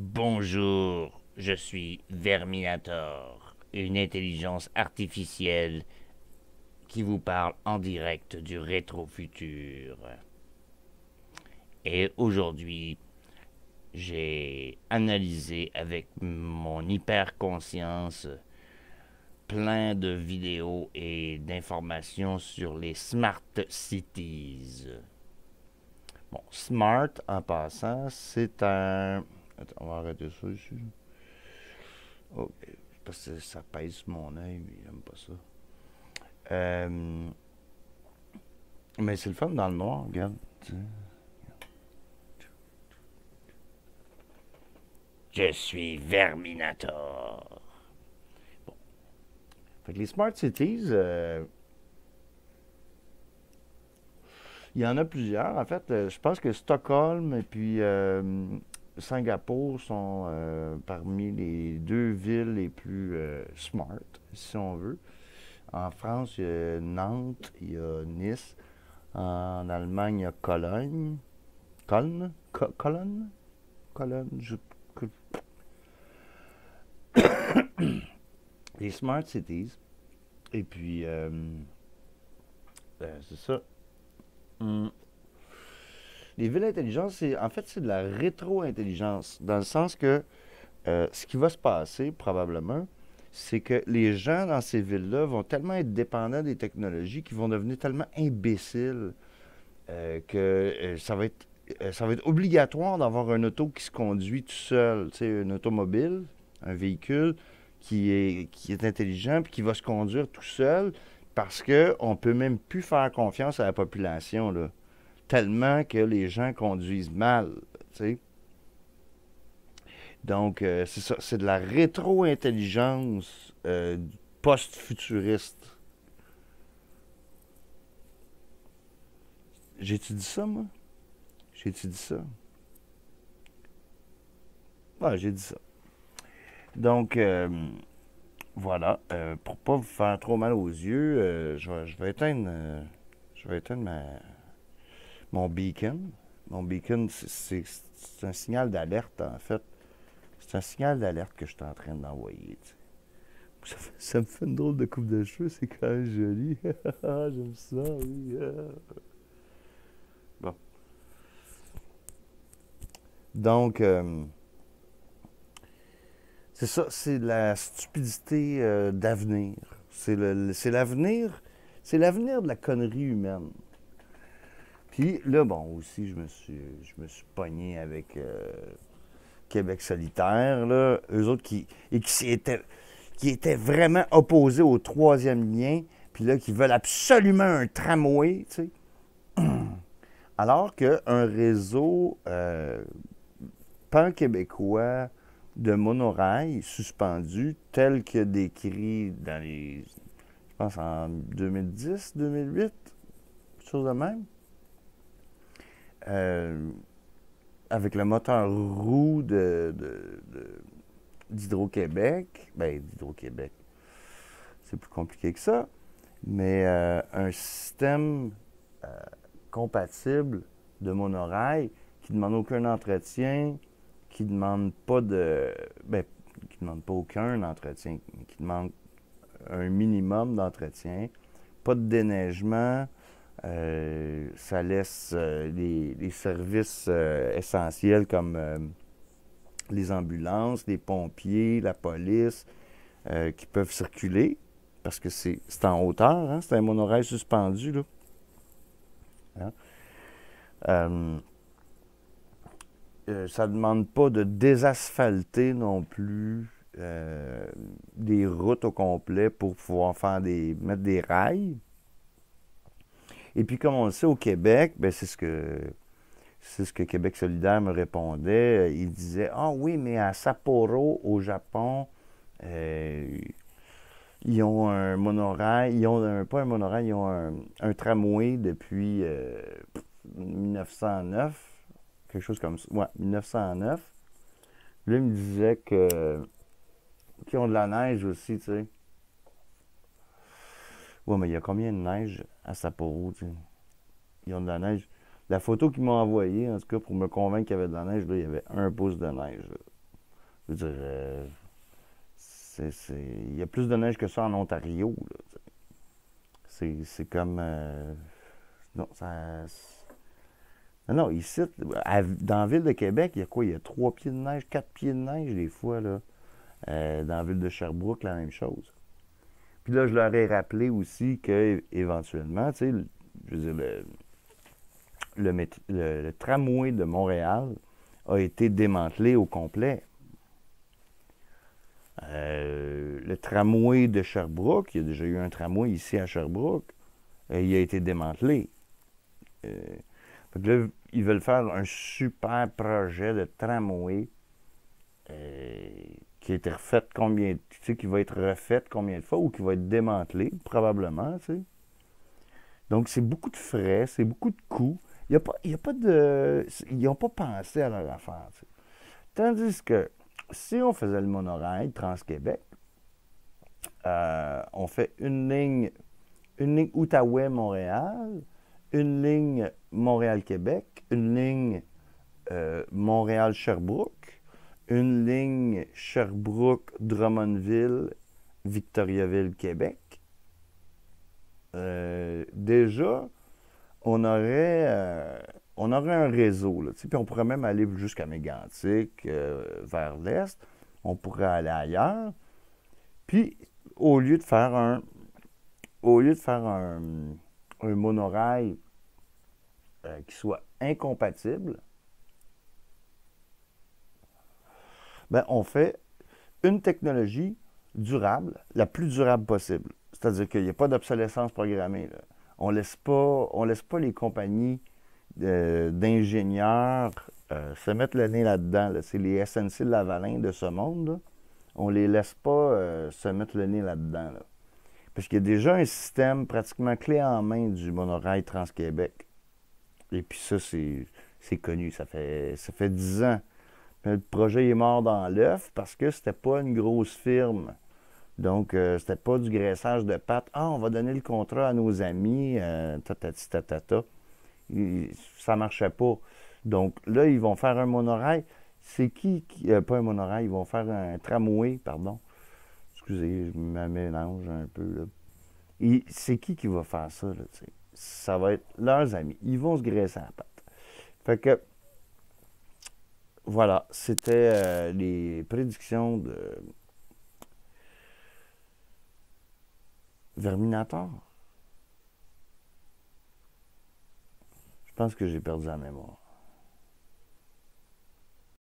Bonjour, je suis Verminator, une intelligence artificielle qui vous parle en direct du rétrofutur. Et aujourd'hui, j'ai analysé avec mon hyperconscience plein de vidéos et d'informations sur les smart cities. Bon, smart, en passant, c'est un... Attends, on va arrêter ça ici. Oh, parce que ça pèse sur mon œil, mais j'aime pas ça. Euh, mais c'est le fun dans le noir, regarde. Je suis Verminator. Bon. Fait que les Smart Cities, il y en a plusieurs. En fait, je pense que Stockholm et puis Singapour sont parmi les deux villes les plus smart, si on veut. En France, il y a Nantes, il y a Nice. En Allemagne, il y a Cologne. Cologne? Cologne? Les Smart Cities. Et puis, c'est ça. Hum. Les villes intelligentes, en fait, c'est de la rétro-intelligence. Dans le sens que ce qui va se passer, probablement, c'est que les gens dans ces villes-là vont tellement être dépendants des technologies qu'ils vont devenir tellement imbéciles que ça va être obligatoire d'avoir un auto qui se conduit tout seul, tu sais, un automobile, un véhicule qui est intelligent puis qui va se conduire tout seul parce qu'on ne peut même plus faire confiance à la population, là, tellement que les gens conduisent mal, tu sais. Donc, c'est ça, c'est de la rétro-intelligence post-futuriste. J'ai-tu dit ça, moi? J'ai-tu dit ça? Ouais, j'ai dit ça. Donc, voilà. Pour pas vous faire trop mal aux yeux, je vais éteindre mon beacon. Mon beacon, c'est un signal d'alerte, en fait. C'est un signal d'alerte que je suis en train d'envoyer. Ça me fait une drôle de coupe de cheveux, c'est quand même joli. J'aime ça, oui. Bon. Donc, c'est ça, c'est la stupidité d'avenir. C'est l'avenir de la connerie humaine. Puis là, bon, aussi, je me suis pogné avec Québec solidaire, là, eux autres qui étaient vraiment opposés au troisième lien, puis là, qui veulent absolument un tramway, tu sais. Alors qu'un réseau pan-québécois de monorail suspendu, tel que décrit dans les, je pense en 2010, 2008, quelque chose de même, euh, avec le moteur roue d'Hydro-Québec, ben d'Hydro-Québec, c'est plus compliqué que ça, mais un système euh, compatible de monorail qui ne demande aucun entretien, qui ne demande pas de. Ben, qui ne demande pas aucun entretien, qui demande un minimum d'entretien, pas de déneigement, ça laisse les services essentiels comme les ambulances, les pompiers, la police, qui peuvent circuler, parce que c'est en hauteur, hein, c'est un monorail suspendu, là. Hein? Euh, ça ne demande pas de désasphalter non plus des routes au complet pour pouvoir mettre des rails. Et puis, comme on le sait, au Québec, ben, c'est ce que Québec solidaire me répondait. Il disait, ah oui, mais à Sapporo, au Japon, euh, ils ont un monorail, pas un monorail, ils ont un tramway depuis 1909, quelque chose comme ça. Ouais, 1909. Là, il me disait qu'ils ont de la neige aussi, tu sais. Ouais, mais il y a combien de neige à Sapporo, tu sais? Ils ont de la neige. La photo qu'ils m'ont envoyée, en tout cas, pour me convaincre qu'il y avait de la neige, là, il y avait 1 pouce de neige, là. Je veux dire, il y a plus de neige que ça en Ontario. Là, c'est comme... non, ça... Non, ici, dans la ville de Québec, il y a quoi? Il y a 3 pieds de neige, 4 pieds de neige des fois, là. Dans la ville de Sherbrooke, la même chose. Puis là, je leur ai rappelé aussi que éventuellement, tu sais, je veux dire, le tramway de Montréal a été démantelé au complet. Le tramway de Sherbrooke, il y a déjà eu un tramway ici à Sherbrooke, il a été démantelé. Donc là, ils veulent faire un super projet de tramway qui a été refait combien, tu sais, qui va être refait combien de fois ou qui va être démantelé, probablement, tu sais. Donc, c'est beaucoup de frais, c'est beaucoup de coûts. Il y a pas de... Ils n'ont pas pensé à leur affaire, tu sais. Tandis que si on faisait le monorail Trans-Québec, on fait une ligne Outaouais-Montréal, une ligne Montréal-Québec, une ligne Montréal-Sherbrooke, une ligne Sherbrooke-Drummondville-Victoriaville-Québec. Déjà, on aurait un réseau, là, puis on pourrait même aller jusqu'à Mégantic, vers l'est. On pourrait aller ailleurs. Puis, au lieu de faire un monorail qui soit incompatible, ben, on fait une technologie durable, la plus durable possible. C'est-à-dire qu'il n'y a pas d'obsolescence programmée, là. On laisse pas les compagnies d'ingénieurs se mettre le nez là-dedans. Là. C'est les SNC Lavalin de ce monde. Là. On les laisse pas se mettre le nez là-dedans. Là. Parce qu'il y a déjà un système pratiquement clé en main du monorail Trans-Québec. Et puis ça, c'est connu. Ça fait 10 ans. Le projet est mort dans l'œuf parce que c'était pas une grosse firme. Donc, c'était pas du graissage de pattes. Ah, on va donner le contrat à nos amis, tatati tatata. Ça marchait pas. Donc, là, ils vont faire un monorail. C'est pas un monorail, ils vont faire un tramway, pardon. Excusez, je me mélange un peu, là. Et c'est qui va faire ça, là, tu sais? Ça va être leurs amis. Ils vont se graisser la patte. Fait que, voilà, c'était les prédictions de Verminator. Je pense que j'ai perdu la mémoire.